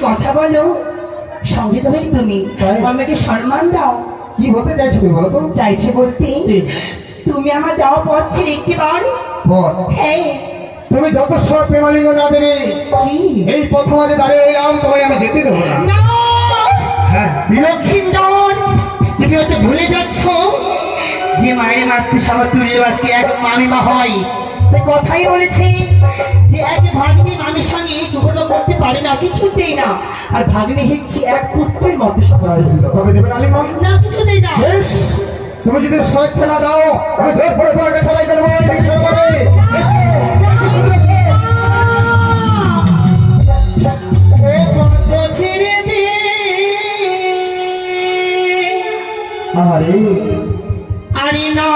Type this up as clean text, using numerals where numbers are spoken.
কথা বলো, সঙ্গে তো তুমি আমাকে সম্মান দাও। কি বলতে চাইছো তুমি বলো তো? চাইছে বলতে তুমি আমার দেওয়া পথ ছেড়ে একটি বার হ্যাঁ তুমি যত সব প্রেমালিঙ্গ না দেবে এই প্রথম আজ দাঁড়িয়ে রইলাম, তোমায় আমি যেতে দেবো না। হ্যাঁ লক্ষ্মীন্দর, তুমি হয়তো ভুলে যাচ্ছ যে মায়ের মাতৃ সামতুল্য আজকে এক মামিমা হয়। কথাই বলেছে যে এক ভাগ্নি মামির সঙ্গে দুটো করতে পারে না, কিছুতেই না। আর ভাগ্নি হচ্ছে এক পুত্রের মতো সবাই। তবে দেবেন আলিমা না, কিছুতেই না। বেশ, তুমি যদি স্বেচ্ছা না দাও আমি জোর করে তোমার কাছে চালাই করবো। আরে না